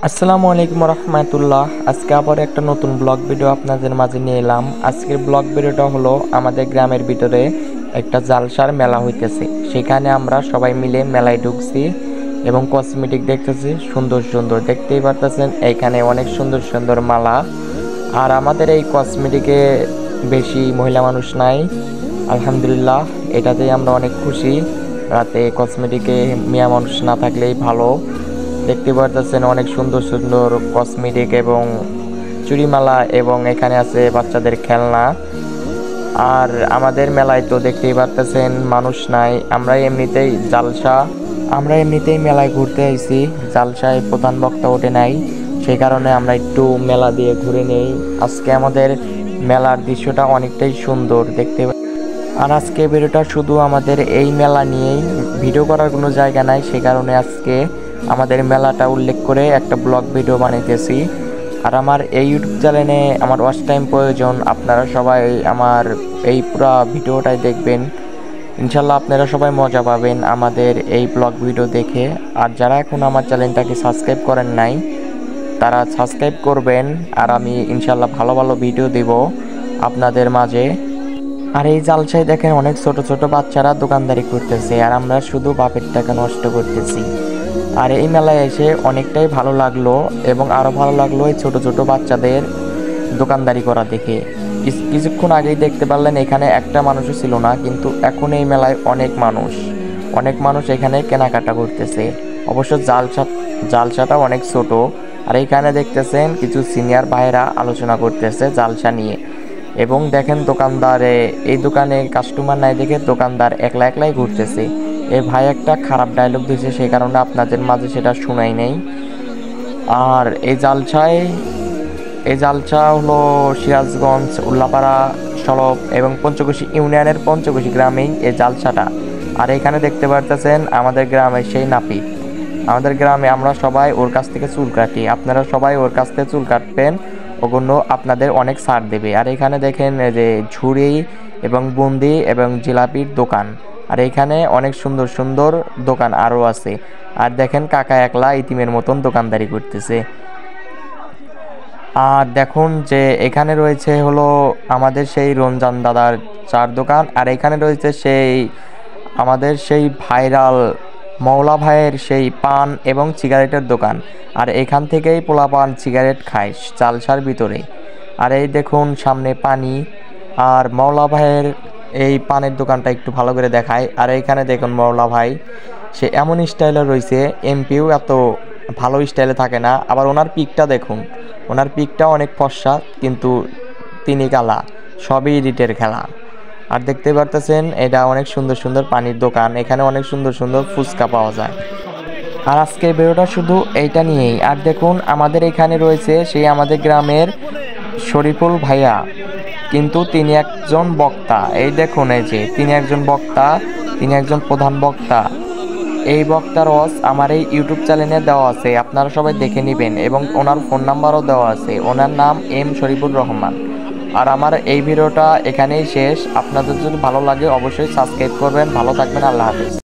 আসসালামু আলাইকুম রহমতুল্লাহ। আজকে আবার একটা নতুন ব্লগ ভিডিও আপনাদের মাঝে নিয়ে এলাম। আজকের ব্লগ ভিডিওটা হলো আমাদের গ্রামের ভিতরে একটা জালসার মেলা হইতেছে, সেখানে আমরা সবাই মিলে মেলায় ঢুকছি এবং কসমেটিক দেখতেছি। সুন্দর সুন্দর দেখতেই পারতেছেন, এখানে অনেক সুন্দর সুন্দর মালা। আর আমাদের এই কসমেটিকে বেশি মহিলা মানুষ নাই, আলহামদুলিল্লাহ, এটাতেই আমরা অনেক খুশি। রাতে কসমেটিকে মেয়ে মানুষ না থাকলেই ভালো। দেখতে পারতেছেন অনেক সুন্দর সুন্দর কসমেটিক এবং চুড়িমালা, এবং এখানে আছে বাচ্চাদের খেলনা। আর আমাদের মেলায় তো দেখতেই পারতেছেন মানুষ নাই, আমরা এমনিতেই মেলায় ঘুরতে আইছি। জালসায় প্রধান বক্তা ওঠে নাই, সেই কারণে আমরা একটু মেলা দিয়ে ঘুরে নেই। আজকে আমাদের মেলার দৃশ্যটা অনেকটাই সুন্দর দেখতে। আর আজকে ভিডিওটা শুধু আমাদের এই মেলা নিয়েই, ভিডিও করার কোনো জায়গা নাই, সে কারণে আজকে আমাদের মেলাটা উল্লেখ করে একটা ব্লগ ভিডিও বানাইতেছি। আর আমার এই ইউটিউব চ্যানেলে আমার ওয়াচ টাইম প্রয়োজন, আপনারা সবাই আমার এই পুরো ভিডিওটাই দেখবেন। ইনশাল্লাহ আপনারা সবাই মজা পাবেন আমাদের এই ব্লগ ভিডিও দেখে। আর যারা এখন আমার চ্যানেলটাকে সাবস্ক্রাইব করেন নাই, তারা সাবস্ক্রাইব করবেন। আর আমি ইনশাল্লাহ ভালো ভালো ভিডিও দেব আপনাদের মাঝে। আর এই জালসায় দেখেন অনেক ছোট ছোট বাচ্চারা দোকানদারি করতেছে, আর আমরা শুধু বাপের টাকা নষ্ট করতেছি। আর এই মেলায় এসে অনেকটাই ভালো লাগলো, এবং আরও ভালো লাগলো এই ছোট ছোট বাচ্চাদের দোকানদারি করা দেখে। কিছুক্ষণ আগেই দেখতে পারলেন এখানে একটা মানুষও ছিল না, কিন্তু এখন এই মেলায় অনেক মানুষ এখানে কেনাকাটা করতেছে। অবশ্য জালসাটা অনেক ছোট। আর এখানে দেখতেছেন কিছু সিনিয়র ভাইরা আলোচনা করতেছে জালসা নিয়ে। এবং দেখেন দোকানদারে, এই দোকানে কাস্টমার নাই দেখে দোকানদার একলা একলাই ঘুরতেছে। এই ভাই একটা খারাপ ডায়লগ দিয়েছে, সেই কারণে আপনাদের মাঝে সেটা শোনাই নেই। আর এই জালসা হলো সিরাজগঞ্জ, উল্লাপাড়া, সলব এবং পঞ্চকোশী ইউনিয়নের পঞ্চকোশী গ্রামেই এই জালসাটা। আর এখানে দেখতে পারতেছেন আমাদের গ্রামে সেই নাপিত। আমাদের গ্রামে আমরা সবাই ওর কাছ থেকে চুল কাটি, আপনারা সবাই ওর কাছ থেকে চুল কাটবেন, ওগুলো আপনাদের অনেক ছাড় দেবে। আর এখানে দেখেন যে ঝুড়ি এবং বুন্দি এবং জিলাপির দোকান। আর এখানে অনেক সুন্দর সুন্দর দোকান আরও আছে। আর দেখেন কাকা একলা ইতিমের মতন দোকানদারি করতেছে। আর দেখুন যে এখানে রয়েছে হলো আমাদের সেই রমজান দাদার চার দোকান। আর এখানে রয়েছে আমাদের সেই ভাইরাল মৌলা ভাইয়ের সেই পান এবং সিগারেটের দোকান। আর এখান থেকেই পোলাপান সিগারেট খায় জালসার ভিতরে। আর এই দেখুন সামনে পানি। আর মৌলা ভাইয়ের এই পানের দোকানটা একটু ভালো করে দেখায়। আর এইখানে দেখুন মৌলা ভাই, সে এমন স্টাইলে রয়েছে, এমপিও এত ভালো স্টাইলে থাকে না। আবার ওনার পিকটা দেখুন, ওনার পিকটা অনেক ফর্সা, কিন্তু তিনি কালা, সবই ইডিটের খেলা। আর দেখতে পারতেছেন এটা অনেক সুন্দর সুন্দর পানির দোকান, এখানে অনেক সুন্দর সুন্দর ফুচকা পাওয়া যায়। আর আজকের ভিডিওটা শুধু এইটা নিয়েই। আর দেখুন আমাদের এখানে রয়েছে সেই আমাদের গ্রামের শরীফুল ভাইয়া, কিন্তু তিনি একজন বক্তা। এই দেখুন, এই যে তিনি একজন বক্তা, তিনি একজন প্রধান বক্তা। এই বক্তার ওয়াজ আমার এই ইউটিউব চ্যানেলে দেওয়া আছে, আপনারা সবাই দেখে নেবেন। এবং ওনার ফোন নাম্বারও দেওয়া আছে, ওনার নাম এম শরীফুর রহমান। আর আমার এই ভিডিওটা এখানেই শেষ। আপনাদের যদি ভালো লাগে অবশ্যই সাবস্ক্রাইব করবেন। ভালো থাকবেন, আল্লাহ হাফেজ।